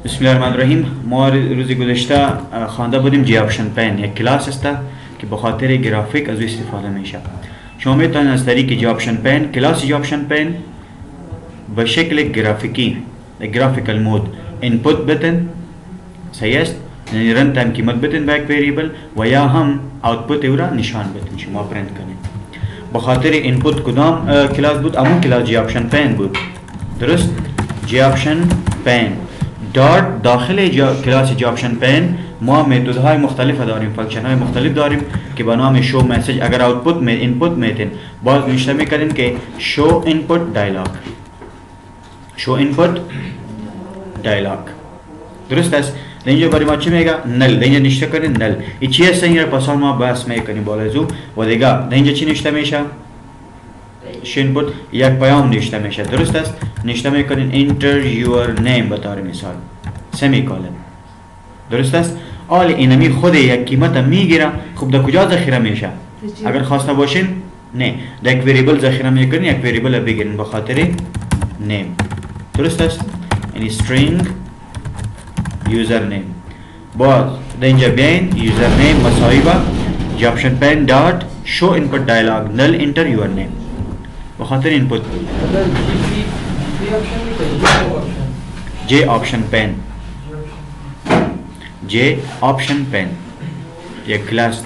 बिस्मिल्लाहिर्रहमानिर्रहीम. ما روز گذشته خوانده بودیم جی آپشن پین یک کلاس است که به خاطر گرافیک از او استفاده میشه. شما میتونید از طریق جی آپشن پین کلاس جی آپشن پین به شکل گرافیکی گرافیکال مود اینپوت بتن صحیح است، یعنی رن تایم قیمت بتن به یک وریبل و یا هم آوتپوت او را نشان بتن شما پرینت کنید. به خاطر اینپوت کدام کلاس بود؟ همون کلاس جی آپشن پین بود. درست؟ جی آپشن پین دارت داخل کلاس جی آپشن پین ما میتود های مختلف داریم، فانکشن های مختلف داریم که به نام شو مسیج. اگر آوتپوت می اینپوت میتین باز نوشته میکنیم که شو اینپوت دایلاگ، شو اینپوت دایلاگ. درست است؟ اینجا برای ما چی میگه؟ نل. اینجا نشته کنین نل. این چی هست؟ اینجا پس ما بحث میکنیم بالا زو و دیگه اینجا چی نشته میشه؟ شو اینپوت یک پیام نشته میشه. درست است؟ نشته میکنین enter your name به طور مثال سمیکولن. درست است؟ حال اینمی خود یک قیمت میگیره. خب در کجا ذخیره میشه؟ اگر خواسته باشین نه در یک وریبل ذخیره میکنین، یک وریبل بگیرین به خاطر نیم. درست است؟ یعنی string username. باز در اینجا بیاین username مساوی با جی آپشن پین دات شو اینپوت دایلاگ نل enter your name به خاطر اینپوت. جی آپشن پین جی آپشن پین یک کلاس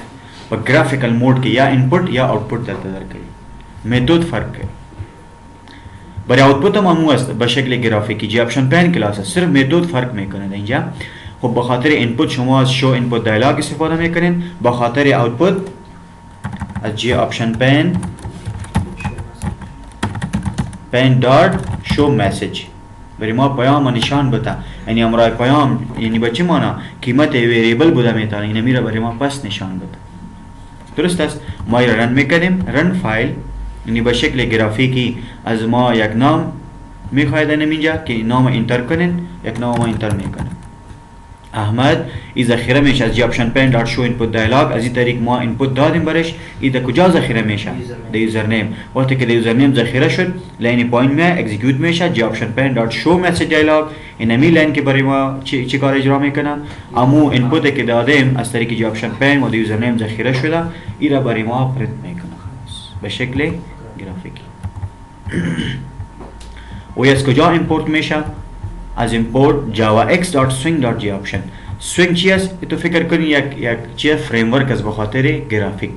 و گرافیکل موड के या इनपुट या आउटपुट देता दरकारी मेथड फर्क है. बरे आउटपुट हम است به شکل گرافیکی جی آپشن پین کلاس است، صرف मेथड فرق میکنه اینجا. خب به خاطر اینپوت شما از شو اینپوت دایلاگ استفاده میکنین، به خاطر آوتپوت از جی آپشن پین دارت شو مسیج. بری ما پیام نشان بده، یعنی امرای پیام یعنی به چی معنی؟ قیمت وریبل بوده میتونه اینه میره برای ما پس نشان بده. درست است؟ ما را رن میکنیم، رن فایل یعنی به شکل گرافیکی از ما یک نام میخواید اینجا که نام انتر کنین، یک نام ما انتر میکنیم احمد. این ذخیره میشه از جی آپشن پین دات شو اینپوت دایلاگ. از این طریق ما اینپوت دادیم برش. این در کجا ذخیره میشه؟ در یوزر نیم. وقتی که در یوزر نیم ذخیره شد لاین پایین میاد اکزیکیوت میشه جی آپشن پین دات شو مسیج دایلاگ. اینمی لاین که برای ما چی کار اجرا میکنه؟ امو اینپوتی که دادیم از طریق جی آپشن پین و در یوزر نیم ذخیره شده این را برای ما پرینت میکنه خلاص به شکل گرافیکی. و از کجا ایمپورت میشه؟ از import javax.swing.joption. swing چی است؟ تو فکر کنی یک چیه فریم ورک از بخاطر گرافیک.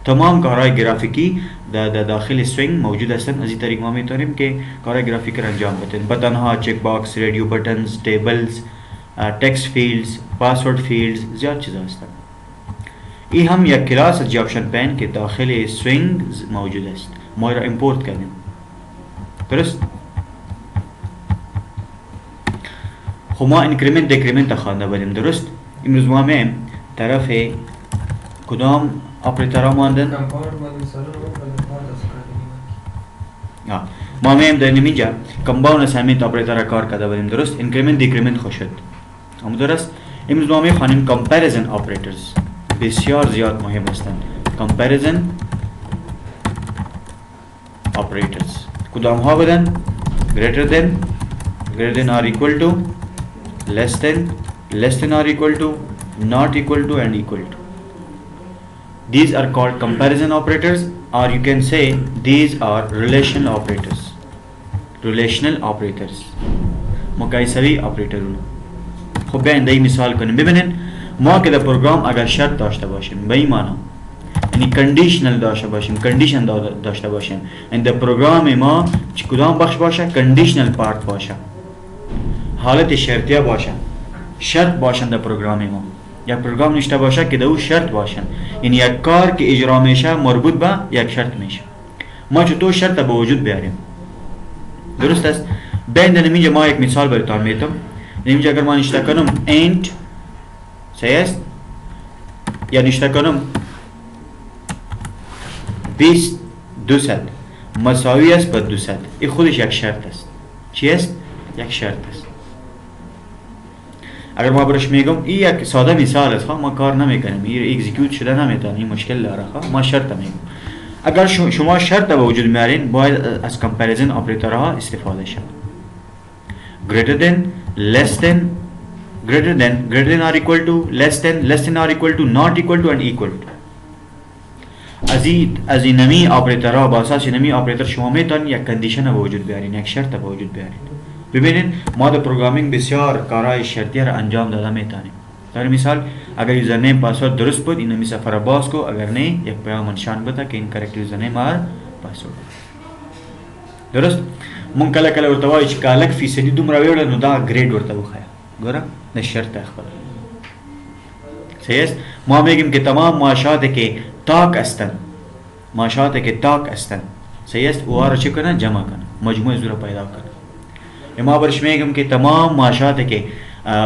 تمام کارهای گرافیکی در داخل swing موجود هستند. از این طریق ما میتونیم که کارهای گرافیک را انجام بدیم. بتن ها، چک باکس، رادیو بٹنز، ٹیبلز، ٹیکسٹ فیلدز، پاسورد فیلدز، زیاد چیزا هستند. این هم یک کلاس از جاپشن پین که داخل swing موجود است. ما را ایمپورت کردیم. درست؟ خب ما انکریمنت دکریمنت خوانده بودیم. درست؟ امروز ما میم طرف کدام آپریتر ها ماندن؟ ما میم در اینجا کمپاوند اساینمنت آپریتر ها کار کرده بودیم. درست؟ انکریمنت دکریمنت خوش شد. اما درست؟ امروز ما میخوانیم کمپریزن آپریترز بسیار زیاد مهم هستند. کمپریزن آپریترز کدام ها بودن؟ greater than or equal to, less than or equal to, not equal to and equal to. These are called comparison operators, or you can say these are relational operators. Relational operators مقایسوی آپریترونه. خب بیاین در مثال کنیم. ببینین ما که در پروگرام اگر شرط داشته باشیم به این معنی یعنی کندیشنل داشته باشیم، کندیشن داشته باشیم، این در پروگرام ما چه کدام بخش باشه؟ کندیشنل پارت باشه، حالت شرطیه باشه، شرط باشن در پروگرام ما. یک پروگرام نشته باشه که در او شرط باشن، یعنی یک کار که اجرا میشه مربوط به یک شرط میشه. ما چطور شرط به وجود بیاریم؟ درست است؟ بین اینجا ما یک مثال براتون میتم. اینجا اگر ما نشته کنم int صحیح است یا نشته کنم 200 مساوی است با 200، این خودش یک شرط است. چی است؟ یک شرط است. اگر ما برش میگم این یک ساده مثال است، ما کار نمیکنیم، این اکزیکیوت شده نمیتونه، این مشکل داره. ما شرط میگم. اگر شما شرط به وجود میارین باید از کمپریزن آپریتورها استفاده شود. greater than, less than greater than or equal to, less than or equal to, not equal to and equal to. از این نمی آپریتر ها با اساس نمی آپریتر شما میتونید یک کندیشن به وجود بیارین، یک شرط به وجود بیارین. ببینید ما در پروگرامینگ بسیار کارهای شرطی را انجام داده میتونیم. در مثال اگر یوزرنیم پاسورد درست بود این نمی سفر باز کو، اگر نه یک پیام نشان بده که این کریکت یوزرنیم اور پاسورد درست. مون کله کله ورته وایي چې کالک فیصدي دومره ویړه نو دا ګریډ ورته وښایه. ګوره د شرط خپل صحیح است. ما میگیم که تمام معاشات که تاک هستند، معاشات که تاک هستند صحیح است، او را چه کنه؟ جمع کنه، مجموع زور پیدا کنه. ما برش میگم که تمام معاشات که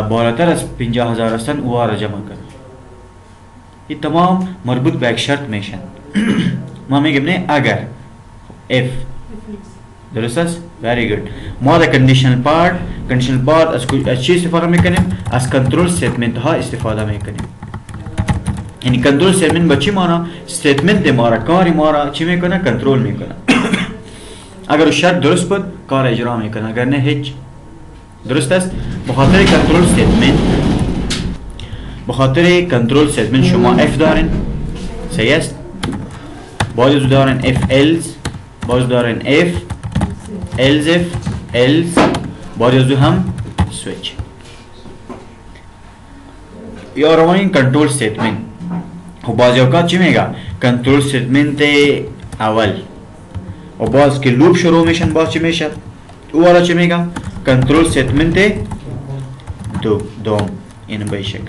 بالاتر از 50,000 هستند او را جمع کنه. این تمام مربوط به یک شرط میشن. ما میگیم نه اگر if درست است؟ very good. ما در conditional part از چی استفاده میکنیم؟ از کنترل statement ها استفاده میکنیم. یعنی کنترل statement با چی مانا؟ statement ما را، کاری ما را چی میکنه؟ کنترل میکنه. اگر شرط درست بود کار اجرا میکنه، اگر نه هیچ. درست است؟ بخاطر کنترل statement شما f دارین صحیح است؟ باز دارین if else، باز دارین if else باز هم switch. یا روانی کنترل statement و بعضی اوقات چی میگه؟ کنترل statement اول و باز که لوپ شروع میشن باز چی میشه؟ او والا چی میگه؟ کنترل statement دوم. این به شکل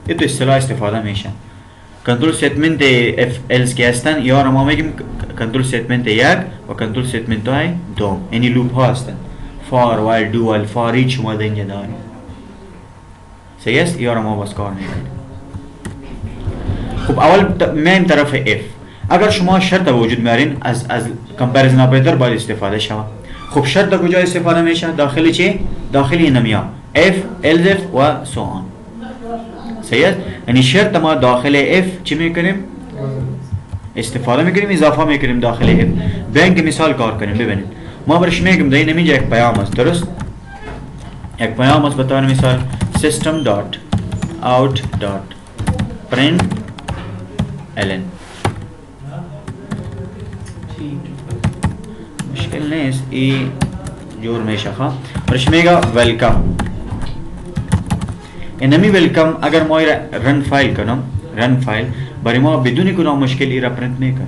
این تو اصطلاح استفاده میشن. کنترل statement if else که هستن یا ما میگیم کنترل statement یک و کنترل statement های دوم، یعنی لوپ ها هستن. for while do while for each شما در اینجا داریم صحیح است. یا ما باز کار میکنیم. خب اول میم طرف if اگر شما شرط وجود میارین از کمپریزن اپریتر باید استفاده شود. خب شرط کجا استفاده میشه؟ داخل چی؟ داخل این نمیا if else if و so on صحیح است. یعنی شرط ما داخل if چی میکنیم؟ استفاده میکنیم، اضافه میکنیم داخل if. بینگ مثال کار کنیم. ببینید ما برش میگم در این نمیجا یک پیام است درست؟ یک پیام است بطور مثال system.out.println مشکل نیست ای جور میشه. برش میگه ویلکم. اینمی ویلکم اگر ما رن فایل کنم، رن فایل برای ما بدون گناه مشکل ای را پرنت میکنه.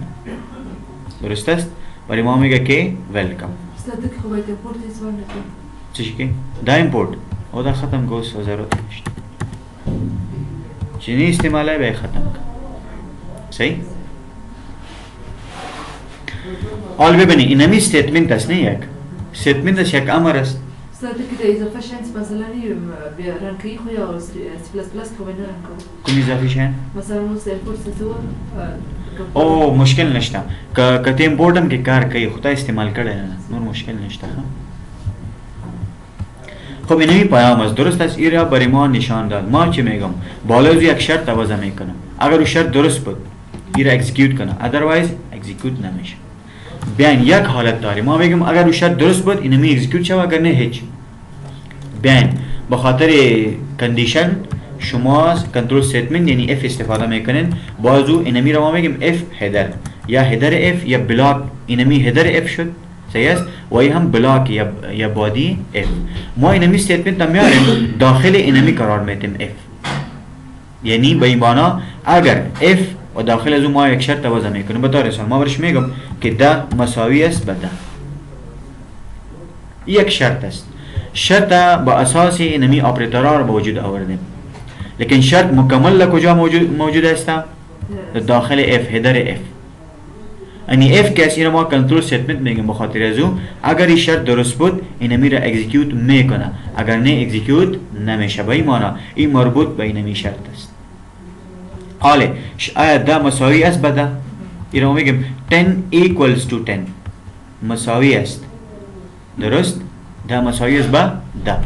درست است؟ برای ما میگه که ویلکم. صدق خو باید امپورت ایزوان نکنم. چیش که؟ دا امپورت او دا ختم گوست و ضرورت نشت چینی استعماله باید ختم کن صحیح؟ حال ببینی اینمی استیتمنت است نه یک استیتمنت است یک امر است. صدق که اضافه شنس مثلا رنکی خو یا سی پلاس پلاس خو باید رنکو کمی اضافه شن؟ مثلا نوست امپورت ستو او مشکل نشتا که تی امپورتم که کار کهی خدا استعمال کرده نور مشکل نشتا. خب اینمی پیام است درست است. ای را برای ما نشان داد. ما چی میگم؟ بالا از یک شرط وضع میکنم. اگر اون شرط درست بود ای را اکزیکیوت کنه، ادروایز اکزیکیوت نمیشه. بیان یک حالت داریم. ما میگم اگر اون شرط درست بود اینمی اکزیکیوت شود، اگر نه هیچ. بیان بخاطر کندیشن شما کنترل استیتمنت یعنی اف استفاده میکنین. بازو اینمی را ما میگیم اف هدر یا هدر اف یا بلاک. اینمی هدر اف شد صحیح است و این هم بلاک یا بادی اف. ما اینمی استیتمنت هم میاریم داخل اینمی قرار میدیم اف. یعنی به این معنا اگر اف و داخل از اون ما یک شرط وضع میکنیم بطور مثال ما برش میگم که ده مساوی است به ده. یک شرط است. شرط با اساس اینمی اپریتورها رو به وجود آوردیم. لیکن شرط مکمل کجا موجود است؟ داخل اف هدر اف. یعنی اف که اینو ما کنترل استیتمنت میگیم بخاطر از او اگر این شرط درست بود اینمی را اکزیکیوت میکنه، اگر نه اکزیکیوت نمیشه. به این معنا این مربوط به اینمی شرط است. حالا آیا ده مساوی است به ده؟ این رو میگیم 10 equals to 10 مساوی است درست؟ ده مساوی است به ده.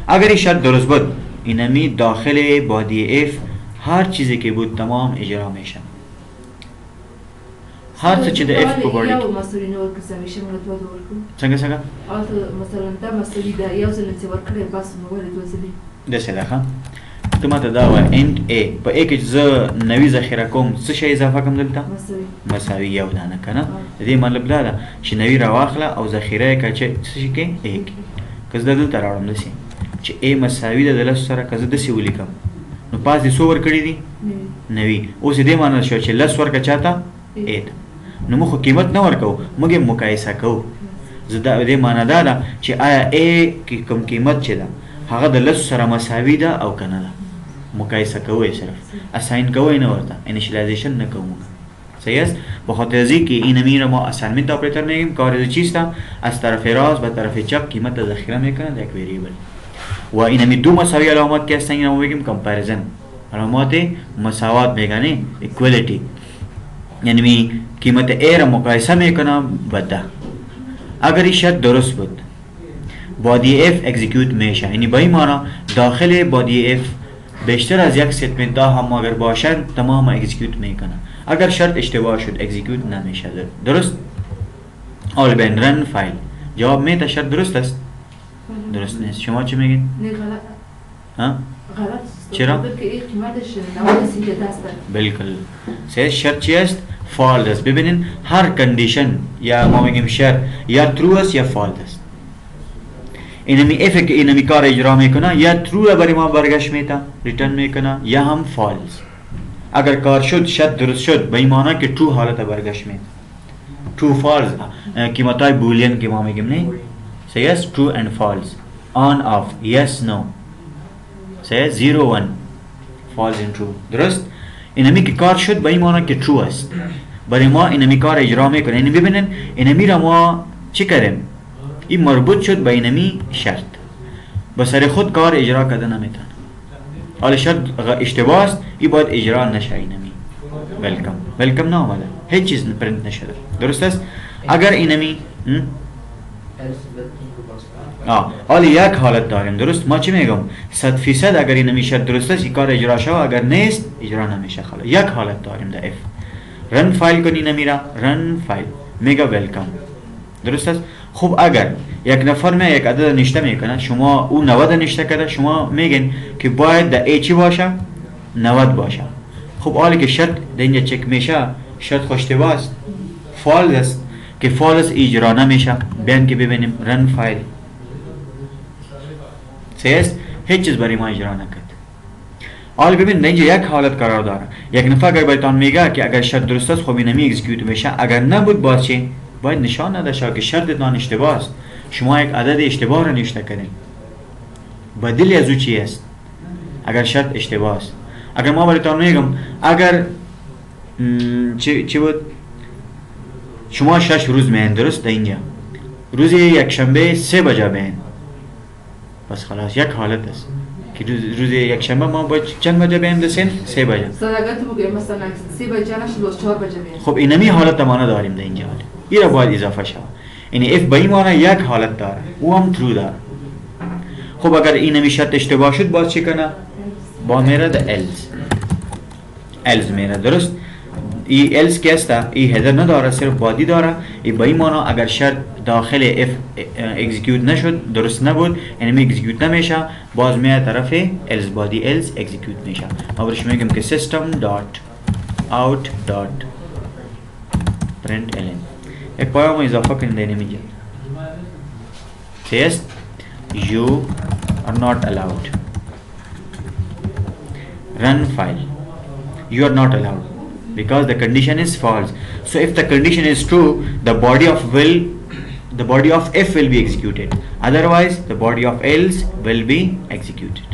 اگر این شرط درست بود اینمی داخل بادی اف هر چیزی که بود تمام اجرا میشه. هر څه چې د اف په بورډ یو مسؤلیت نور که سمیشه موږ ته ورکو څنګه البته مثلا دا مسؤلیت دا یو ځل چې ورکړې بس نو ولې دوه ځلې داسې ده ښه ته ماته دا وایه انټ ا په ا کې چې زه نوي ذخیره کوم څه شی اضافه کوم دلته مساوي مساوي یو دانه که نه د دې مطلب دا ده چې نوي راواخله او ذخیره یې که څه شي کې ا کې که زه دا دلته راوړم داسې چې ا مساوي ده د لسو سره که زه داسې ولیکم نو پاس دې څو ورکړي دي نوي اوس دې معنی شو چې لس ورکړه چاته ا ته نو موږ خو قیمت نه ورکوو موږ یې مقایسه کوو زه دا دې معنی دا ده چې آیا ا کې کوم قیمت چې ده هغه د لسو سره مساوي ده او که نه ده مقایسه کوی صرف اساین کوی نه ورته انیشیالایزیشن نه کوم صحیح است بخاطر از اینکه این امیر ما اساینمنت اپراتور میگیم کار چیست از طرف راست به طرف چپ قیمت ذخیره میکنه در یک وریبل و این امی دو مساوی علامات که هستن اینا ما میگیم کمپریزن علامات مساوات میگن ایکوالیتی یعنی می قیمت ا را مقایسه میکنه بده اگر این شرط درست بود بادی اف اکزیکیوت میشه یعنی با این معنی داخل بادی اف بیشتر از یک ستمنت ها هم اگر باشند تمام اکزیکیوت میکنه اگر شرط اشتباه شد اکزیکیوت نمیشه درست آل بین رن فایل جواب میده شرط درست است درست نیست شما چی میگین نه غلط ها غلط چرا که این قیمتش 90 است بالکل سه شرط چی است فالس است ببینین هر کندیشن یا ما میگیم شرط یا ترو است یا فالس است اینمی اف که اینمی کار اجرا میکنه یا ترو برای ما برگشت میده ریترن میکنه یا هم فالس اگر کار شد شرط درست شد به این معنی که ترو حالت برگشت میده true false قیمتای بولین که ما میگیم نه say yes true and false on off yes no say 0 1 false and true درست اینمی که کار شد به این معنی که true است برای ما اینمی کار اجرا میکنه اینمی ببینن اینمی را ما چی کردیم این مربوط شد به اینمی شرط بسر خود کار اجرا کرده نمیتونه حالا شرط اشتباه است این باید اجرا نشه اینمی welcome نه آمده هیچ چیز پرنت نشده درست است اگر اینمی حالا یک حالت داریم درست ما چی میگم 100% اگر اینمی شرط درست است این کار اجرا شود اگر نیست اجرا نمیشه خاله یک حالت داریم در اف رن فایل کنی نمیره رن فایل میگه welcome درست است خب اگر یک نفر می یک عدد نشته میکنه شما او 90 نشته کرده شما میگین که باید در ای چی باشه 90 باشه خب حالی که شرط در اینجا چک میشه شرط خوشتباه است فالس است که فالس اجرا نمیشه بیان که ببینیم رن فایل سیست هیچ چیز برای ما اجرا نکرد حالا ببین در اینجا یک حالت قرار داره یک نفر اگر برایتان میگه که اگر شرط درست است خب اینمی اکزیکیوت میشه اگر نبود باز چی باید نشان نده شد که شرطتان اشتباه است شما یک عدد اشتباه را نوشته کردین بدیل از او چی است اگر شرط اشتباه است اگر ما برایتان میگم اگر چی بود شما 6 روز میین درست در اینجا روز یک شنبه 3 بجه بیین بس خلاص یک حالت است که روز یک شنبه ما باید چند بجه بیین دسین 3 بجه اگر تو بگیم مثلا 3 بجه نشد باز 4 بجه بیین خب اینمی حالت مانه داریم در اینجا این را باید اضافه شود یعنی اف به این معنی یک حالت داره او هم ترو داره خب اگر اینمی شرط اشتباه شد باز چی کنه با میره ده الز میره درست ای الز که است ای هدر نداره صرف بادی داره ای به این معنی اگر شرط داخل اف اکزیکیوت نشد درست نبود اینمی اکزیکیوت نمیشه باز میره طرف الز بادی الز اکزیکیوت میشه ما برش میگم که system dot out dot print ln एक पैगाम इजाफा कर देने में जाए says you are not allowed run file you are not allowed because the condition is false so if the condition is true the body of f will be executed otherwise the body of else will be executed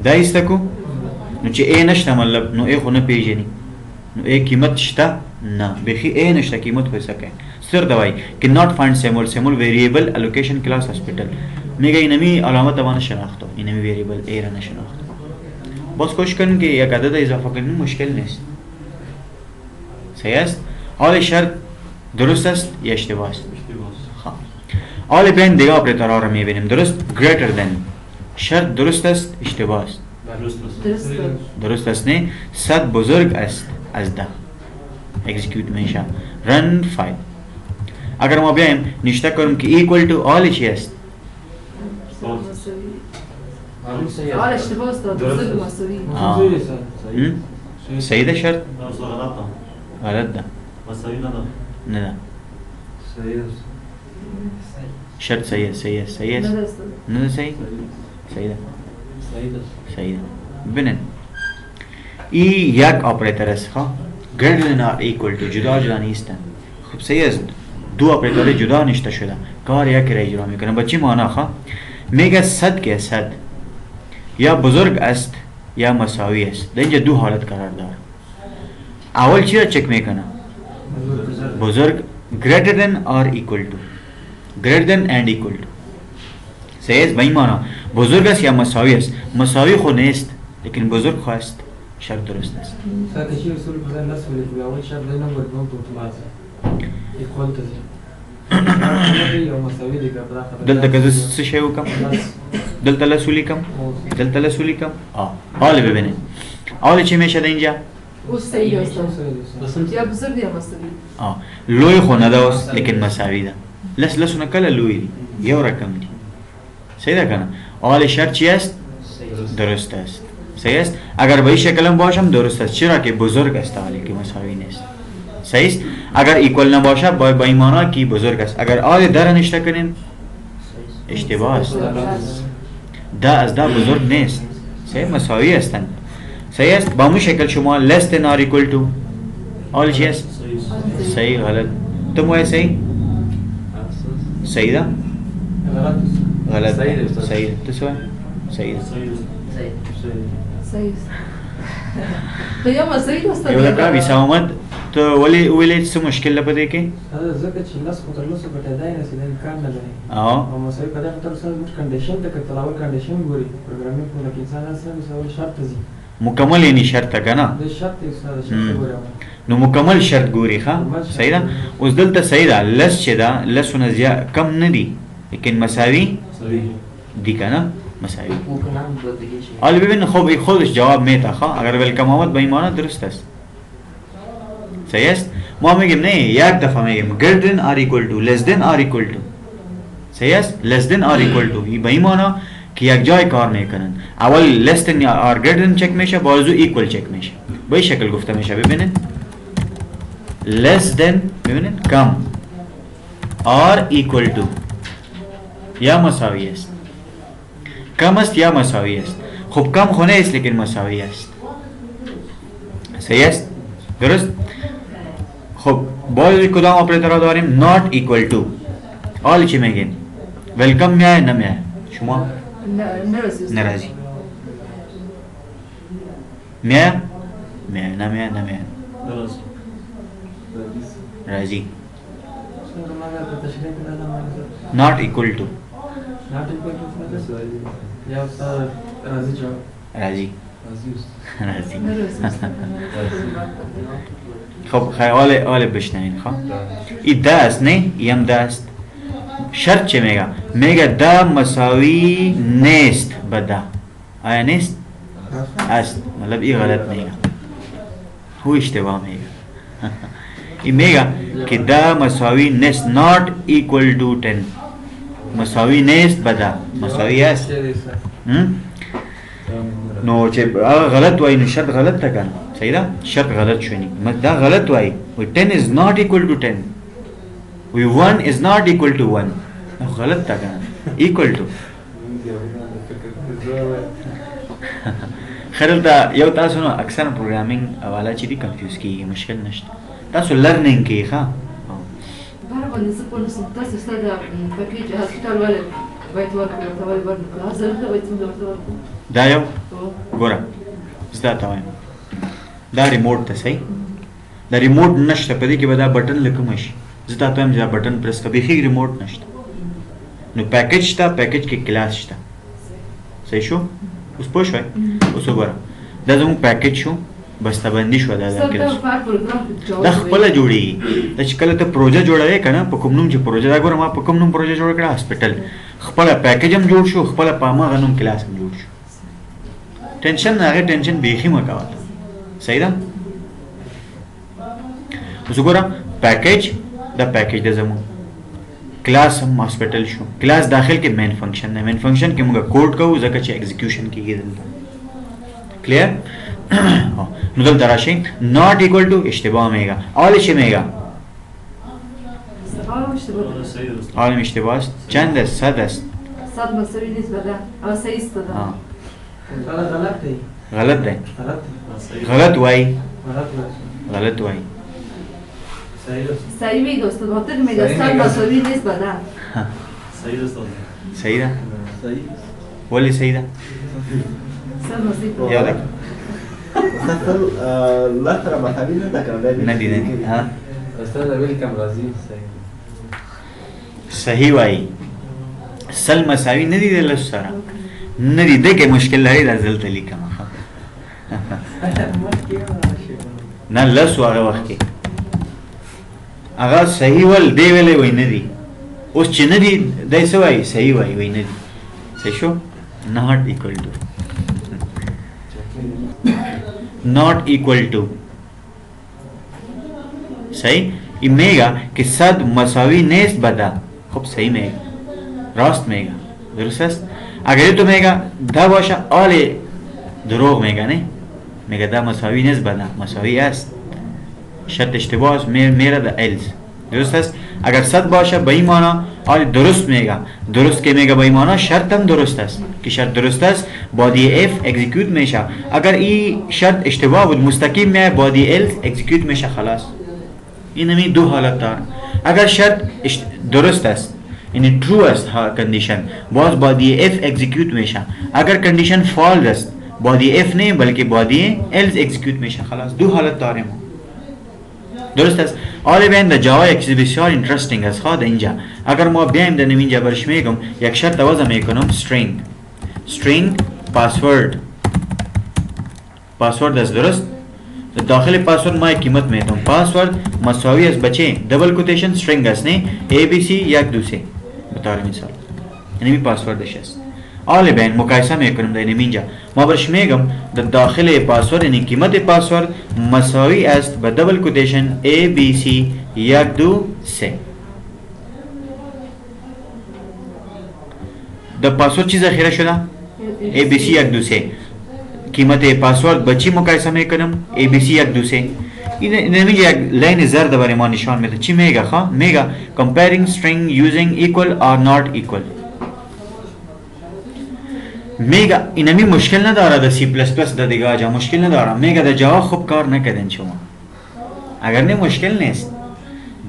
دا استکو نو چې ا نشته مطلب نو ا خو نه پیژني نو ا قیمت شته نه بخي ا نشته قیمت خو سکه سر دوای که not find سیمول variable allocation class hospital میگه اینمی علامت دوانه شناختو اینمی variable ا را نشناختو بس کوشش کنین که یک عدد اضافه کنین مشکل نیست صحیح است حال شرط درست است یا اشتباه است حال بین دیگه اپراتورها را میبینیم درست greater than شرط درست است اشتباه است درست است نه 100 بزرگ است از 10 اکزیکیوت میشه رن فایل اگر ما بیایم نشته کنیم که equal to all چی است سؤال اشتباه استاذ بزرگ مساوي صحیح ده شرط غلط ده غلط ده مساوي نه ده نه ده شرط صحیح است صحیح است صحیح است نه استاذ نه ده صحیح صحیح ده صحیح ده ببینید این یک آپریتر است ها greater than or equal to جدا جدا نیستن خب صحیح است دو آپریتور جدا نشته شده کار یک را اجرا میکنه با چی معنا ها میگه صد که صد یا بزرگ است یا مساوی است در اینجا دو حالت قرار داره اول چی را چک میکنه بزرگ greater than or equal to greater than and equal to صحیح است به این معنا بزرگ است یا مساوی است مساوی خود نیست لیکن بزرگ خود است شرط درست است دلته که څه شی وکم دلته لس ولیکم دلته لس ولیکم حالا ببینید حالا چی میشه در اینجا او صحیح استاذ یا بزرگ یا مساوی لوی خو نه ده اوس لیکن مساوی ده لس لسونه کله لوی دي یو رقم دي صحیح ده کنه حالا شرط چی است درست است صحیح است اگر به این شکل هم باشم درست است چرا که بزرگ است حالی که مساوی نیست صحیح است اگر ایکوال نباشه با این معنا که بزرگ است اگر آل در نشته کنیم اشتباه است ده از ده بزرگ نیست صحیح مساوی هستند صحیح است با اون شکل شما less than or equal to آل چی است صحیح غلط تو موی صحیح صحیح ده غلط صحیح ده تو سوی صحیح ده صحیح خو یا مساوي استاذ یو لکه ویسا محمد ته ولې څه مشکل ده په دې کې ځکه چې لس خو تر لسو ګټېدای نه شي دا امکان نه لري او مساوي په دغه ډول سره موږ کنډیشن ته کتل اول کنډیشن ګوري پروګرامینګ په لکه انسان سره مساوي شرط ځي مکمل یعنی شرط ده که نه د شرط یې سره شرط ګوري نو مکمل شرط ګوري ښه صحیح ده اوس دلته صحیح ده لس چې ده لسونه زیات کم نه دي لیکن مساوي دي که نه مساوی حالا ببین خب خودش جواب میده خواه اگر ویلکم آمد به این معنی درست است صحیح است ما میگیم نه یک دفعه میگیم greater than or equal to less than or equal to صحیح است less than or equal to به این معنی که یک جای کار میکنن اول less than or greater than چک میشه بازو equal چک میشه به این شکل گفته میشه ببینید less than ببینید کم or equal to یا مساوی است کم است یا مساوی است خب کم خو نیست لیکن مساوی است صحیح است درست خب باز کدام آپریتر داریم not equal to حال چی میگیم ویلکم میایه نمیایه شما نرازی میایه میایه نمیایه نمیایه راضی not equal to یا استاد راضی جواب راضی راضی خب حال بشنوین خب این ده است نه یم ده است شرط چه میگه میگه ده مساوی نیست به ده آیا نیست است مطلب این غلط میگه هو اشتباه میگه این میگه که ده مساوی نیست not equal to 10 مساوی نیست به ده مساوی است نو چې غلط وای نو شرط غلط تا کنه صحیح ده شرط غلط شونی دا غلط وای 10 is not equal to 10 we 1 is not equal to 1 نو غلط تا کنه equal to خیرل دا یو تاسو نو اکثر پروګرامینګ حواله چې دي کنفیوز کیږي مشکل نشته تاسو لرنینګ کې ښه بعرف ان سبون سنتاس استاذ باكيج هاسبيتال ولا بيت ورك ولا ورك هذا اللي بيت ورك دا یو ګوره زدا تا وایم دا ریموټ ته صحیح دا ریموټ نشته په دې کې به دا بټن لکه شي زدا ته هم دا بټن پرس کوي هیڅ ریموټ نشته نو پیکیج شته پیکیج کې کلاس شته صحیح شو اوس پوه شوي اوس وګوره دا زموږ پیکیج شو بسته‌بندي شو دا کلاس دا خپل جوړي دا چې کله ته پروژه جوړوي کنه په کوم نوم چې پروژه دا ګوره ما په کوم نوم پروژه جوړ کړه هسپټل خپل پیکیج هم جوړ شو خپل په ما غنوم کلاس هم جوړ شو ټینشن نه هغه ټینشن بیخي مکوه صحیح ده اوس وګوره پیکیج دا پیکیج د زمو क्लास हम hospital show class दाखिल के main function है main function के मुगा कोड को जका चे एग्जीक्यूशन की ये दलता क्लियर नुदल तराशी नॉट इक्वल टू इश्तिबा मेगा ऑल इश मेगा استفاده مش تبقى ولا سيد است. عالم اشتباس چند است صد است صاد مساوي نسبة ده أو سيست ده हाँ غلط غلط دی गलत है غلط سيد. गलत वाई غلط باشه गलत वाई سيد است. سعي ميجا أستاذ منطق ميجا سعي صاد ميجا. مساوي نسبة ده سيد است. सही था صحيح वली सही था صاد مساوي याद है استاذ لا ترى مساوي ده كان नदी नदी हाँ استاذ ويلكم رزيز سيد सही वाई सल मसावी नदी दे लस सारा नदी दे के मुश्किल लड़ी रजल तली कमा ना लस वाला वक्त के अगर सही वल दे वेले वही नदी उस चिन्ह दी दे सवाई सही वाई वही नदी सही शो not equal to not equal to सही इमेगा कि सद मसावी नेस बदा खूब सही मेगा रास्त मेगा दुरुस्त अगर तो मेगा दा बाशा आले दरोग मेगा नहीं मेगा दा मसावी नेस बदा मसावी अस शर्त इश्तिबास मेरा दा एल्स दुरुस्त अगर सद बाशा बेईमाना और दुरुस्त मेगा दुरुस्त के मेगा बेईमाना शर्त हम दुरुस्त कि शर्त दुरुस्त बॉडी एफ एग्जीक्यूट मेशा अगर ई शर्त इश्तिबा मुस्तकीम में बॉडी एल्स एग्जीक्यूट मेशा खलास इनमी दो हालत दार अगर शर्त दुरुस्त است یعنی ट्रू است ها कंडीशन باز بادی اف एग्जीक्यूट میشه अगर कंडीशन فالس است بادی اف نه بلکه بادی else execute میشه خلاص دو حالت داریم درست است آله بین در جاوا یک چیز بسیار اینترستینگ است خواه در اینجا اگر ما بیایم در اینجا برش میگم یک شرط وضع میکنم string password است درست داخل پاسورد ما قیمت میتونم پاسورد مساوی است بچه double quotation string است نه abc یک دو سه بطور مثال یعنی پاسوردش است آل بین مقایسه میکنم در اینجا ما برش میگم در داخل پاسورد یعنی قیمت پاسورد مساوی است با डबल कोटेशन abc یک دو سه در پاسورد چی ذخیره شده abc یک دو سه قیمت پاسورد بچی مقایسه میکنم abc یک دو سه این نمیگه یک لاین زرد برای ما نشان میده چی میگه خواه میگه comparing string using equal or not equal میگه اینمی مشکل نداره در سی پلس پلس در دیگه جا مشکل نداره میگه در جاوا خوب کار نکردن شما اگر نه مشکل نیست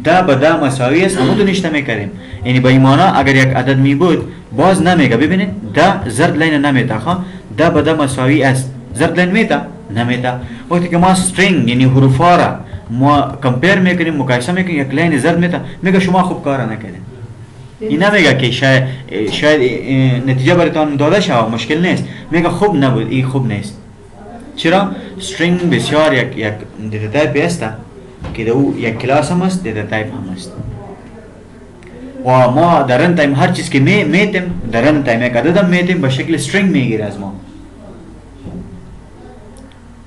دا به دا مساوی است اما تو نشته میکردیم یعنی با ایمانا اگر یک عدد می بود باز نمیگه ببینید دا زرد لاین نمیده خواه دا به دا مساوی است زرد لاین میده نمیده وقتی که ما string یعنی حروفا را ما کمپیر میکنیم مقایسه میکنیم یک لاین زرد میده میگه شما خوب کار نکردین این نمیگه که شاید نتیجه براتون داده شود مشکل نیست میگه خوب نبود این خوب نیست چرا string بسیار یک دیتا تایپ است که دو یک کلاس هم است دیتا تایپ هم است و ما در رن تایم هر چیز که میتیم در رن تایم یک عدد هم میتیم به شکل string میگیره از ما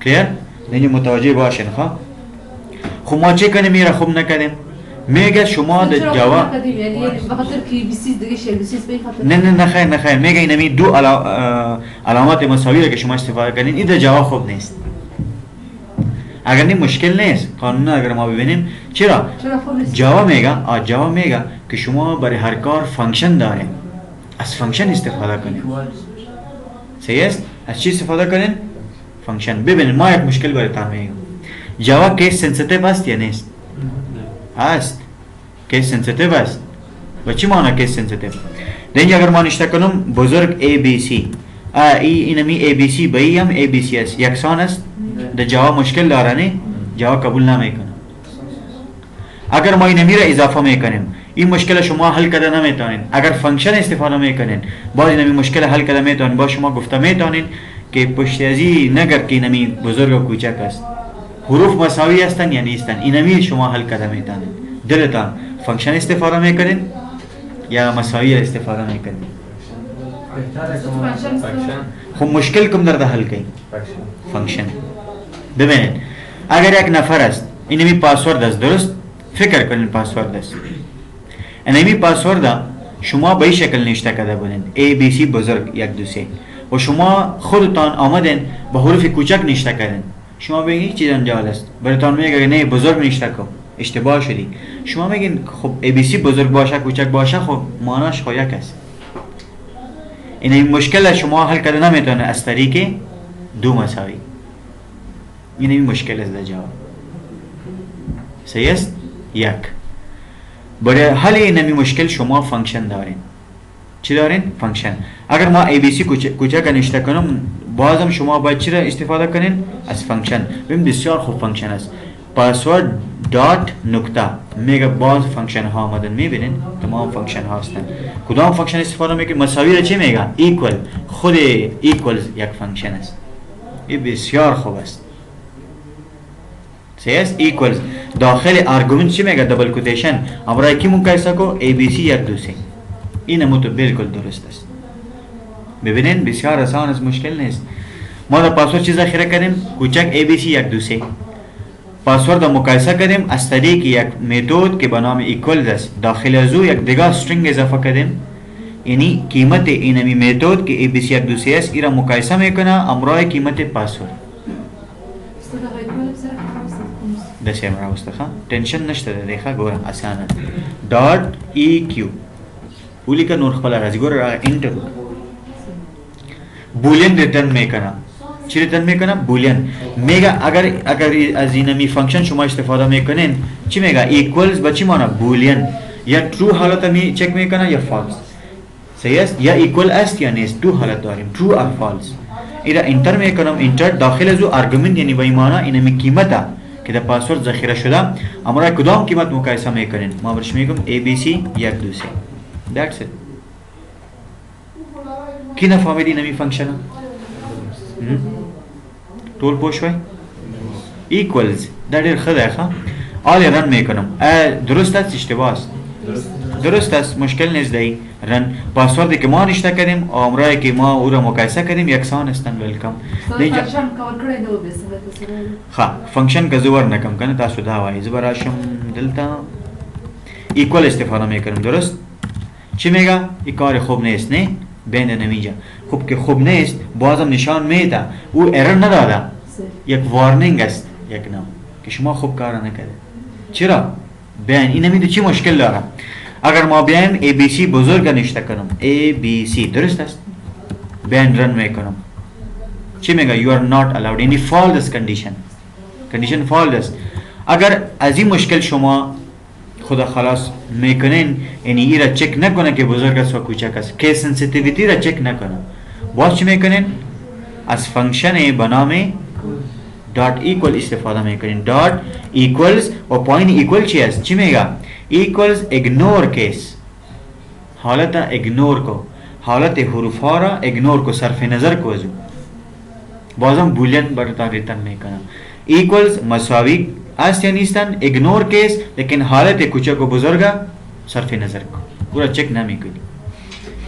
کلیر؟ اینجا متوجه باشین خواه خب ما چه کنیم میره خوب نکردیم میگه شما در جوا يعني بخاطر كي بيسيس دقيش بيسيس بي خاطر نه نخیر میگه اینمی دو علامات مساوی را که شما استفاده کنین این در جوا خوب نیست اگر نیم مشکل نیست قانون اگر ما ببینیم چرا جوا میگه که شما برای هر کار فانکشن داره از فانکشن استفاده کنین صحیح است از چی استفاده کنین فانکشن ببینید ما یک مشکل براتون میگم جوا کیس سنسیتیو است یا نیست است کیس سنسیتیو است و چی معنی کیس سنسیتیو اینجا اگر ما نشته کنم بزرگ ABC اینمی ABC به ای هم ABC است یکسان است در جوا مشکل داره نه جوا قبول نمیکنه اگر ما اینمی را اضافه میکنیم این مشکل شما حل کرده نمیتونین اگر فانکشن استفاده میکنین باز اینمی مشکل حل کرده میتونین با شما گفته میتونین که پشتیازی نگر که اینمی بزرگ و کوچک است حروف مساوی هستن یا نیستن اینمی شما حل کرده میتونین دلتان فانکشن استفاده میکنین یا مساوی استفاده میکنین خب مشکل کم در ده حل کنین فانکشن ببینید اگر یک نفر است اینمی پاسورد است درست فکر کنین پاسورد است انمی پاسورد شما به این شکل نوشته کرده بودین ABC بزرگ 1 2 3 و شما خودتان آمدین با حروف کوچک نوشته کردین. شما بگین چیز جال است، براتون میگه نه بزرگ نوشته کن، اشتباه شدی. شما میگین خب ABC بزرگ باشه کوچک باشه، خب معناش خو یک است. این مشکل شما حل کردن نمیتونه از طریق دو مساوی. این مشکل است در جواب. صحیح است؟ یک. برای حل این مشکل شما فانکشن دارین. چی دارین؟ فانکشن. اگر ما ABC کوچک نوشته کنم، بازم شما باید چی را استفاده کنین؟ از فانکشن. ببین بسیار خوب فانکشن است. پاسورد دات نقطه میگه باز فانکشن ها آمدن، میبینین تمام فانکشن ها هستن. کدام فانکشن استفاده میکنه؟ مساوی را چی میگه؟ ایکوال. خود ایکوالز یک فانکشن است. این بسیار خوب است. صحیح است؟ ایکوالز داخل آرگومنت چی میگه؟ دبل کوتیشن. امرای کی مقایسه کو؟ ABC 1 2 3. این هم تو بالکل درست است. ببینین بسیار آسان است، مشکل نیست. ما در پاسورد چی ذخیره کردیم؟ کوچک ABC 1 2 3. پاسورد مقایسه کردیم از طریق یک متد که به نام ایکوال است. داخل از او یک دیگه استرینگ اضافه کردیم، یعنی قیمت اینمی متد که ABC 1 2 3 است این را مقایسه میکنه امرای قیمت پاسورد. استاد آقای کمال بسر خواست دسته مرا استخوان ٹینشن نشته ده دیخوا گورم آسانه دات ای کیو اولی که نور خپل راځي ګور انټر بولین ریټرن میکنه. چی ریټرن میکنه؟ بولین میگه اگر از اینمی فانکشن شما استفاده میکنین چی میگه؟ ایکوالز به چی معنی؟ بولین. یا ترو حالت می چک میکنه یا فالس. صحیح است؟ یا ایکوال است یا نیست. دو حالت داریم، ترو اور فالس. ایرا انتر میکنم، انتر داخل از او آرگومنت یعنی به ایمانه اینمی قیمته که در پاسورد ذخیره شده امرای کدام قیمت مقایسه میکنین؟ ما برش میگم ABC 1 2 3. That's it. کی نفهمید اینمی فانکشن؟ ټول پوه شوي؟ ایکوالز دا ډېر ښه دی ښه. آل رن میکنم. درست است اشتباه است؟ درست است، مشکل نیست دی. رن پاسوردی که ما نشته کردیم و امرایی که ما او را مقایسه کردیم یکسان هستند. ویلکم. فانکشن کار کړی نو به څه ښه فانکشن که زه ورنکم کنه تاسو دا وایي زه به راشم دلته ایکوال استفاده میکنم. درست؟ چی میگه؟ این کار خوب نیست نه؟ بین نمیجا خوب که خوب نیست بازم نشان میده او ارر نداده، یک وارنینگ است، یک نام که شما خوب کار نکرده. چرا؟ بیان این نمیده چی مشکل داره؟ اگر ما بیان ABC بزرگ نشته کنم ABC درست است؟ بیان رن میکنم چی میگه؟ you are not allowed any false condition false است. اگر از این مشکل شما خدا خلاص میکنین یعنی ای را چک نکنه که بزرگ است و کوچک است، که سنسیتیویتی را چک نکنه، باز چی میکنین؟ از فانکشن به نام دات ایکوال استفاده میکنین. دات ایکوالز و پایین ایکوال چی است؟ چی میگه؟ ایکوالز اگنور کیس، حالت اگنور کو، حالت حروف ها را اگنور کو، صرف نظر کو ازو بازم بولین براتان ریترن میکنه. ایکوالز مساوی است یا نیستن، اگنور کیس، لیکن حالت کوچک و بزرگ صرف نظر کو، پورا چک نمیکنی.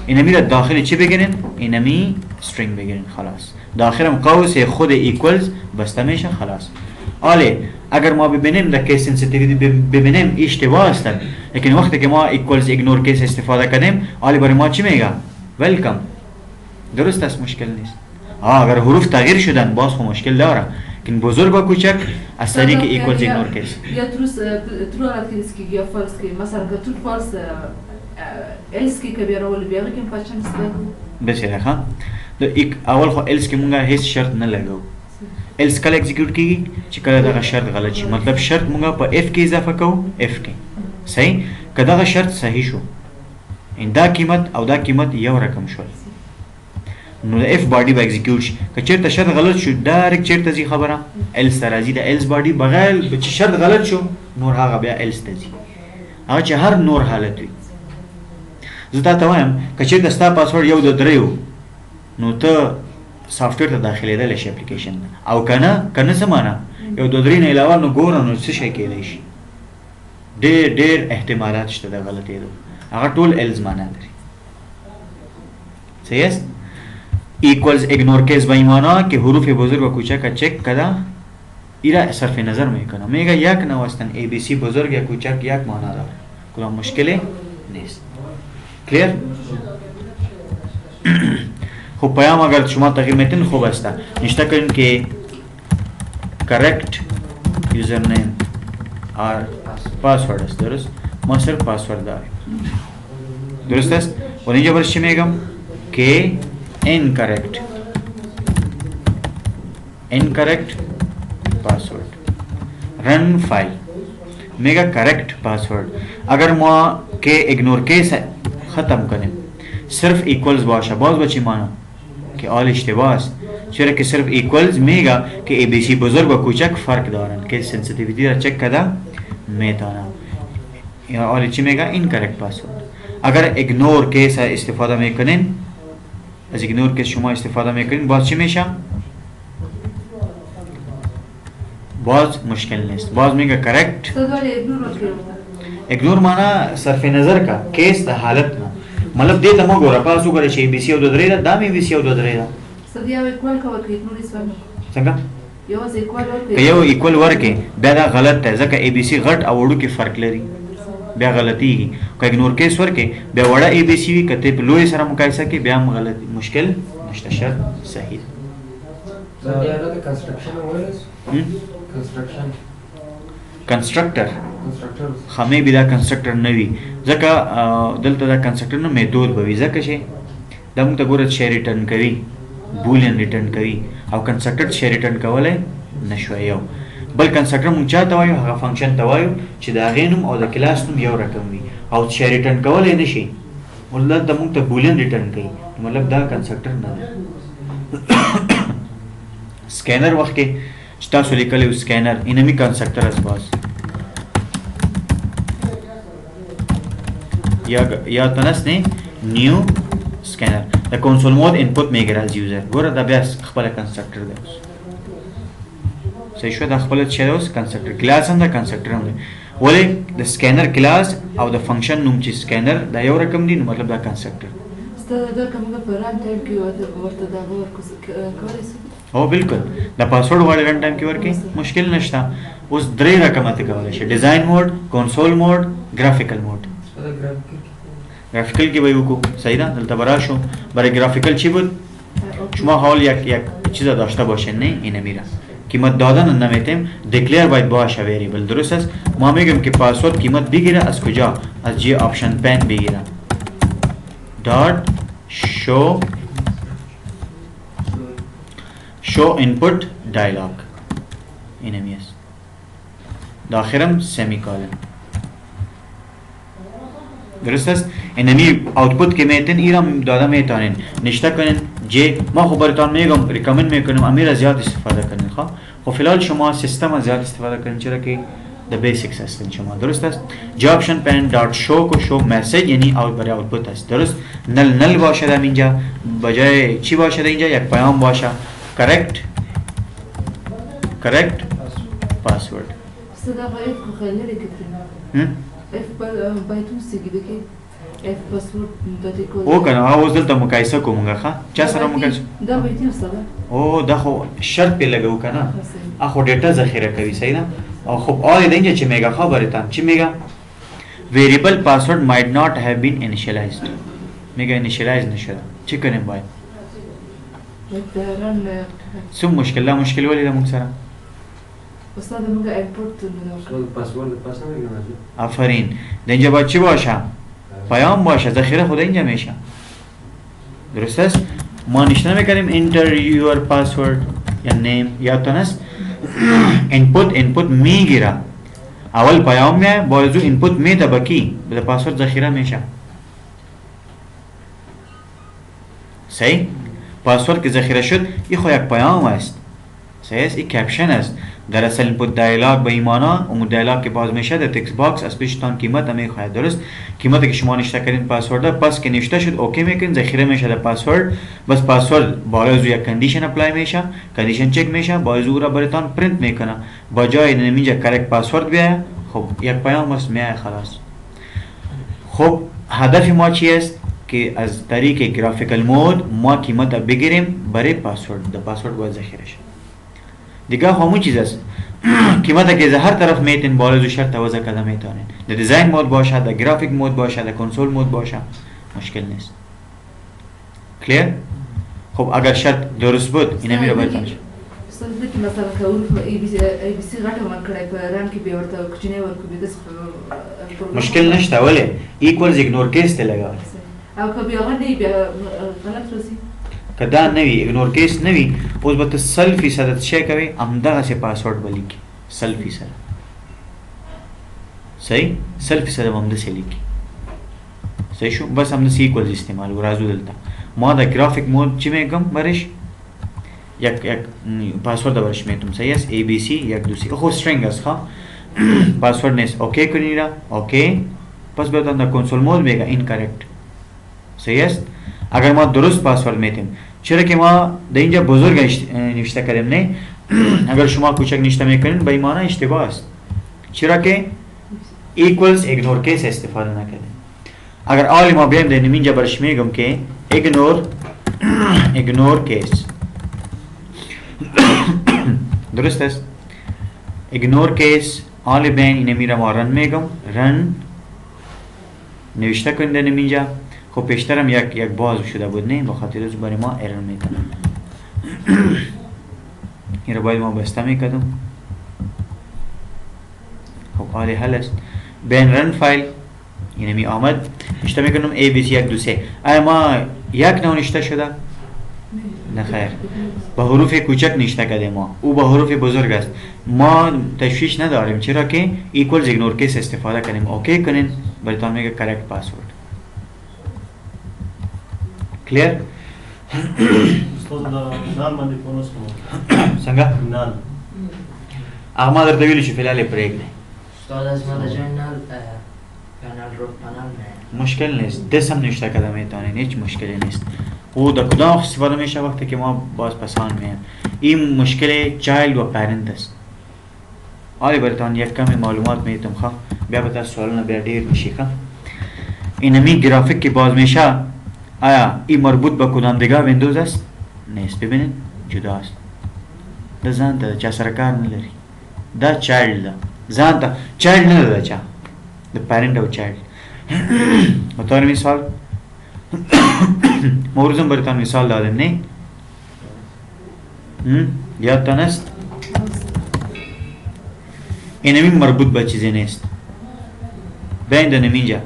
اینمی را داخل چی بگیرین؟ اینمی استرینگ بگیرین خلاص. داخلم قوس خود ایکوالز بسته میشه خلاص. آله اگر ما ببینیم در کیس سنسیتیویتی ببینیم اشتباه هستن، لیکن وقتی که ما ایکوالز ایگنور کیس استفاده کردیم آله برای ما چی میگه؟ ویلکم. درست است، مشکل نیست. اگر حروف تغییر شدن باز خو مشکل داره، لیکن بزرگ و کوچک از طریق ایکوالز ایگنور کیس. یا ترو رات کی یا فالس کی مثلا که ترو فالس الس کی که بیارول بیاره که فانکشن است. بسیار ښه. اول خو الس کې مونږه هیڅ شرط نه لګو. الس کله ایگزیکیوټ کیږي چې کله دغه شرط غلط شي، مطلب شرط مونږه په اف کې اضافه کوو، اف کې صحیح که دغه شرط صحیح شو ان دا قیمت او دا قیمت یو رقم شول نو د اف باډي به ایگزیکیوټ شي. که چیرته شرط غلط شو ډایرکټ چیرته ځي خبره الس ته راځي، د الس باډي بغیر چې شرط غلط شو نور هغه بیا الس ته ځي، هغه چې هر نور حالت وي. زه تا ته وایم که چیرته ستا پاسورډ یو د دریو نو ته سافټویر ته داخلېدلی شي اپلیکیشن او کنه څه معنا یو دو درې نه علاوه نو ګوره نو څه شی کیدی شي. ډېر احتمالات شته د غلطېدو، هغه ټول الز معنا لري. صحیح است؟ ایکوالز ایگنور کیس به این معنا که حروف بزرگ و کوچک چک کده ایرا صرف نظر میکنه، میگه یک نو هستن ABC بزرگ یا کوچک یک معنا داره، کدام مشکلی نیست. کلیر؟ خب پیام اگر شما تغییر میتین خوب است. نشته کنین که correct username or password است. درست؟ ما صرف پاسورد داریم. درست است؟ و اینجا برش چی میگم؟ که incorrect password run file میگه correct password. اگر ما که ignore کیس ختم کنیم صرف equals باشه باز با چی مانا؟ که آل اشتباه است. چرا که صرف equals میگه که ABC بزرگ و کوچک فرق دارن که sensitivity را چک کده میتانه. یا آل چی میگه؟ incorrect password. اگر ignore کیس استفاده میکنین از ignore کیس شما استفاده میکنین باز چی میشه؟ باز مشکل نیست. باز میگه correct. استاد ولی اگنور وکړو ignore معنا صرف نظر کا کیس د حالت نه مطلب دې ته مو ګوره پاسو ګوره چې ABC او 2 درې دا مې ABC او 2 درې دا استاد یو اکوال کا وکړو اگنور یې سم څنګه یو ځای اکوال که وکړو یو ایکوال ورکې بیا دا غلط دی ځکه ABC غټ او وړو کې فرق لري بیا غلطیږي. که ignore کیس ورکې بیا وړه ABC وي کته په لوی سره مقایسه کې بیا هم غلط مشکل نشته شرط صحیح. So yeah, the construction was construction. کنسټرکټر Constructors. خامې بیا کنسټرکټر نه وي ځکه دلته دا کنسټرکټر نه میتود به وي ځکه چې دا موږ ته ګوره شی ریټرن کوي بولین ریټرن کوي او کنسټرکټر شی ریټرن کولای نشوي. یو بل کنسټرکټر موږ چاته وایو هغه فنکشن ته وایو چې دا غي نوم او د کلاس نوم یو رقم وي او شی ریټرن کولای نشي ولله د موږ ته بولین ریټرن کوي مطلب دا کنسټرکټر نه دی. سکینر وخت کې چې تاسو لیکلی سکینر انمي کنسټرکټر اس باز یا تنس نه نیو سکینر د کنسول مود انپوټ میګر از یوزر ګوره دا بیا خپل کنسټرکټر دی اوس صحیح شو دا خپل چې اوس کنسټرکټر کلاس هم دا کنسټرکټر هم دی ولې د سکینر کلاس او د فنکشن نوم چې سکینر دا یو رقم دی نو مطلب دا کنسټرکټر استاد دا کومه په ران ټایم کې ورته دا کولای شي او بالکل د پاسورډ وړ رن ټایم کې ورکی مشکل نشته. اوس درې رقمه ته کولای شي ډیزاین موډ کنسول موډ ګرافیکل موډ. So the graphic. گرافیکل که به وکو صحیح ده دلته براشو برای گرافیکل چی بود شما حال یک چیز داشته باشین نه اینه میره قیمت دادن نمیتیم دیکلیر باید باشه وریبل درست است. ما میگم که پاسورد قیمت بگیره از کجا از جی آپشن پن بگیره دات شو اینپوت دایلاگ اینه میست داخرم سمی کالن درست است. اینمی آوتپوت که میتین ایرام داده میتونین نشته کنین جی ما خب براتون میگم ریکامند میکنم امیر زیاد استفاده کنین خواه خب فیلال شما سیستم زیاد استفاده کنین چرا که the basics هستین شما درست است. جی آپشن پن دات شو کو شو مسیج یعنی برای آوتپوت است درست نل باشه در اینجا بجای چی باشه در اینجا یک پیام باشه correct password. استاد هغه اف خو خلل کړی اف بایتون سګیده کې اف پاسورد دته کول او کنه اوس دلته مقایسه کومه ښه چا سره مقایسه دا بایتون استاد او دا خو شرط په لګو کنه اخو ډیټا ذخیره کوي صحیح ده او خب آل دینجا چی میگه خبرتان چی میگه variable password might not have been initialized میگه initialize نشده چی کنیم باید سو مشکل ولی ده مکسره استاد موږ ایمپورت So the password راځي. آفرین دینجا باید چی باشه پیام باشه ذخیره خود اینجا میشه درست است ما نشته میکنیم enter your password یا name یا تنست input میگیره اول پیام میه بایزو input میده بکی به پاسورد ذخیره میشه صحیح پاسورد که ذخیره شد این خو یک پیام است صحیح است این کپشن است در اصل اینپوت دایلاگ به ایمانا اون دایلاگ که باز میشه در تکست باکس از پیشتان قیمت هم میخواهد درست قیمتی که شما نشته کردین پاسورد پس که نشته شد اوکی میکنین ذخیره میشه در پاسورد بس پاسورد باز یک کندیشن اپلای میشه کندیشن چک میشه باز او را براتون پرینت میکنه با جای نمیجا کرکت پاسورد بیاید خب یک پیام بس میای خلاص خب هدف ما چی است که از طریق گرافیکال مود ما قیمت بگیریم برای پاسورد در پاسورد باید ذخیره شد دیگه همون چیز است قیمت که هر طرف میتین بالا شرط توزع کده میتونین. در دیزاین مود باشه، در گرافیک مود باشه، در کنسول مود باشه، مشکل نیست. کلیر؟ خب اگر شرط درست بود اینا میره باید کنش. استاد دې مثلا کول ای بی سی غټه ور کړای په ران کې به ورته کوچنی ورکو به د مشکل نشته ولی ایکوالز ایگنور کیس ته لگا. او که بیا غنی بیا غلط رسی. کدا نوی ایگنور کیس نوی اوس به 100% چه کوي همدغه سي پاسورډ ولیکي 100%. صحیح 100% هم د سلیکي. صحیح شو بس هم د سی ایکوالز استعمال ورازو دلته. ما د گرافیک مود چې میگم برش یک پاسورد برش میتونم صحیح است ای بی سی یک دو سی خو استرینگ است ها پاسورد نیست اوکی کنید اوکی پس بهتون در کنسول مود میگه اینکارکت صحیح است اگر ما درست پاسورد میتیم چرا که ما در اینجا بزرگ نوشته کردیم نه اگر شما کوچک نوشته میکنین به این معنی اشتباه است چرا که ایکوالز ایگنور کیس استفاده نکردیم اگر آلی ما بیایم در اینجا برش میگم که ایگنور کیس درست است ایگنور کیس آلی بین اینه میرم و رن میگم رن نوشته کنید در اینجا خب پیشترم یک باز شده بود نه بخاطر از برای ما ایرر میکنم این رو باید ما بسته میکردم خب آلی حل است بین رن فایل اینه می آمد نشته میکنم ای بی سی یک دو سه آیا ما یک نو نشته شده نه خیر با حروف کوچک نشته کردیم ما او با حروف بزرگ است ما تشویش نداریم چرا که ایکوالز ایگنور کیس استفاده کنیم اوکی کنین براتون میگه کریکت پاسورد کلیر استاد دا نان باندې پونس کوم څنګه نان احمد درته ویل چې فلال پرېږدي استاد از ما جنرال پنل رو پنل نه مشکل نیست دست هم نوشته کده میتونین هیچ مشکلی نیست او در کدام استفاده میشه وقتی که ما باز پسان میان این مشکل چایلد و پرنت است آلی براتون یک کمی معلومات میتونم خواه بیا بتا سوالنا بیا دیر میشی خواه این همی گرافیک که باز میشه آیا این مربوط به کدام دیگه ویندوز است؟ نیست ببینید جدا است ده زن ده چه سرکار نلری ده چایلد ده زن ده چایلد نداره چه ده پرنت و چایلد بطور مثال موروزم براتون مثال دادم نه یادتان است اینمی مربوط به چیزی نیست بین دنم اینجا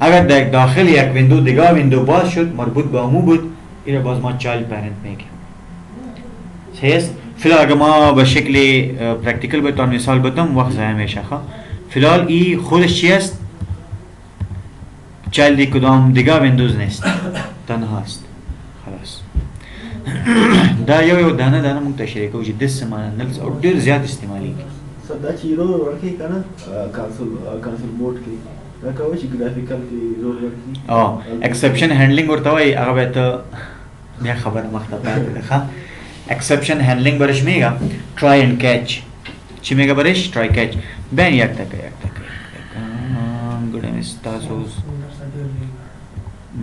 اگر در داخل یک ویندو دیگه ویندو باز شد مربوط به امو بود این باز ما چایلد پرنت میگیم صحیح است فیلحال اگر ما به شکل پرکتیکل براتون مثال بدم وقت ضایع میشه فیلحال این خودش چی است چایلدی کدام دیگه ویندوز نیست تنها است خلاص دا یو دانه مونږ تشریح کوو چې د سمانه نلز او ډیر زیات استعمالي صدا چې رول ورکړي کنه کانسول موډ کې دا کوي چې ګرافیکل کې رول ورکړي او ایکسپشن هینډلینګ ورته وایي هغه به ته بیا خبر مخته پاتې ده ایکسپشن هینډلینګ برش میگه ټرای اند کیچ چې میگه برش ټرای کیچ بین یک تک ګډه مستاسو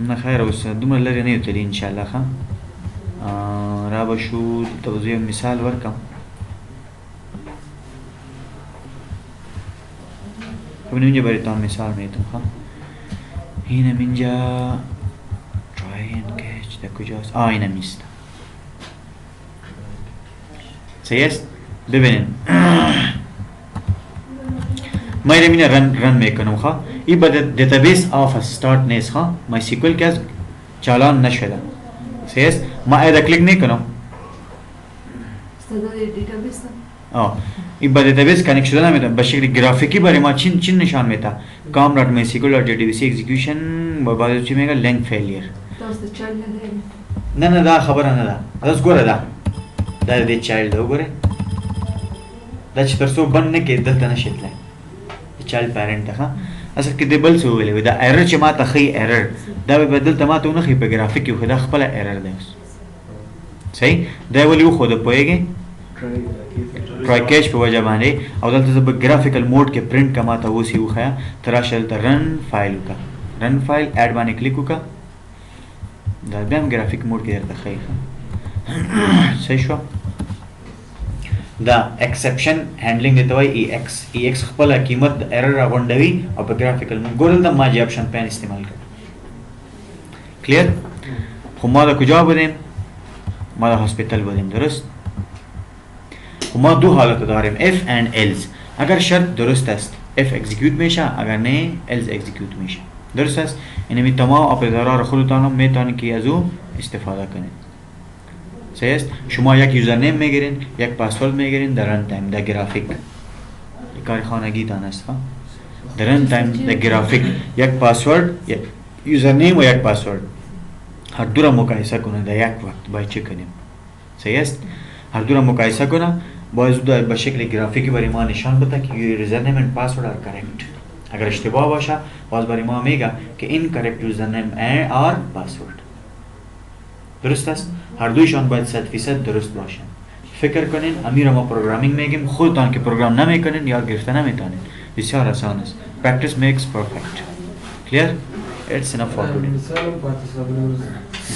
نه خیر اوس دومره لري نه یو ان شاء الله را بشو توضیح مثال ورکم خب اینجا براتون مثال میتونم اینم اینجا try and catch در کجاست اینم نیست صحیح است ببینین ما اینم اینه رن میکنم خواه این با دیتابیس آف استارت نیست خواه مای سیکول که از چالان نشده صحیح است ما ایده کلیک میکنم استاد دیتابیس این با دیتابیس کانکت شده نمیده به شکل گرافیکی برای ما چین نشان میده com.mysql.jdbc execution و بعد چی میگه لینک فیلیر تاسو چایلد نه نه دا خبره نه ده تاسو ګوره دا د چایلد وګوره دا چې ترڅو بند نه کې دلته نشي تللی د چایلد پیرنټ ښه اصل کې د بل څه ویلې دا ایرر چې ما ته خي ایرر دا به بدل ته ما ته نه خي په گرافیک کې خدا خپل ایرر دی صحیح دا ولې خو د پويږي ټرای کیچ په وجه باندې او دلته په ګرافیکل موډ کې پرینټ کما ته وسی وخیا تراشل ته رن فایل کا رن فایل اډ باندې کلیک وکا دا بیا هم ګرافیک موډ کې درته خی صحیح شو دا ایکسپشن هندلینګ دی ته وایي ای ایکس خپله قیمت د ایرر راغونډوي او په ګرافیکل ګورل د ما جی آپشن پین استعمال کړ. کلیر؟ خو ما دا کجا بدیم؟ ما دا هاسپیتل بدیم. درست؟ خو ما دو حالت داریم اف اند ایلز. اگر شرط درست است اف اکزیکیوت میشه، اگر نه ایلز اکزیکیوت میشه. درست است؟ اینمی تمام اپراتورها را خودتان میتونید که از او استفاده کنید. صحیح است؟ شما یک یوزر نیم میگیرین، یک پاسورد میگیرین در رن تایم، در گرافیک. کار خانگی تان است. در رن تایم در گرافیک یک پاسورد، یک یوزر نیم و یک پاسورد. هر دو را مقایسه کنه در یک وقت باید چه کنیم. صحیح است؟ هر دو را مقایسه کنه باید به شکل گرافیکی برای ما نشان بده که یوزر نیم و پاسورد are correct. اگر اشتباه باشه باز برای ما میگه که incorrect username or password. درست است؟ هر دویشان باید 100% درست باشن. فکر کنین امیر ما پروگرامینگ میگیم، خودتان که پروگرام نمیکنین یا گرفته نمیتونین. بسیار آسان است. Practice makes perfect. Clear? It's enough for today. مثال پاتې سابلو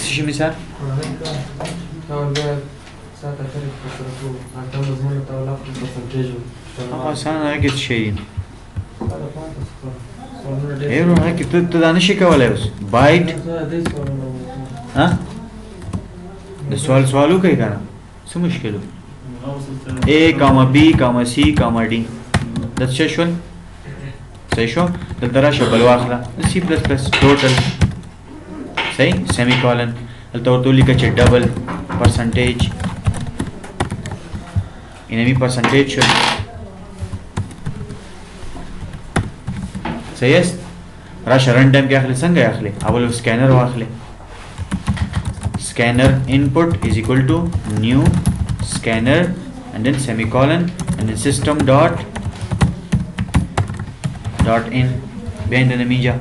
چی مثال؟ آسان هر که چی ایرو هر که تو دانشی کولای اوس بایت ها د سوالو کوي کنه څه مشکلو A, B, C, D د څه شول صحیح شو دلته راشه بل واخله C++ ټوټل صحیح سیمی کولن دلته ورته لیکه چې ډبل پرسنټیج اینمی پرسنټیج شو صحیح است راشه رن ټایم کې اخلي څنګه اخلي اول سکینر واخلي scanner input is equal to new scanner and then semicolon and then system dot in behind the meja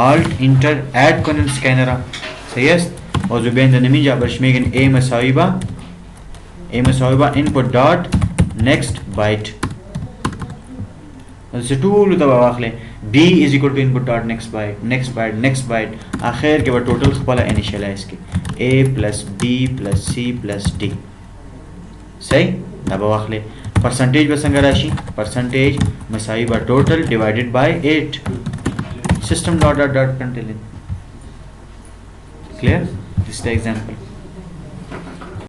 alt enter add können scanner so yes also behind the meja beschmegen a masaiba input dot next byte also tool da واخله b is equal to input dot next byte आखिर के बाद टोटल खपाला इनिशियलाइज की a plus b plus c plus d सही अब वाखले परसेंटेज बसंग राशि परसेंटेज मसाई बा total divided by 8 system dot contain clear this is the example.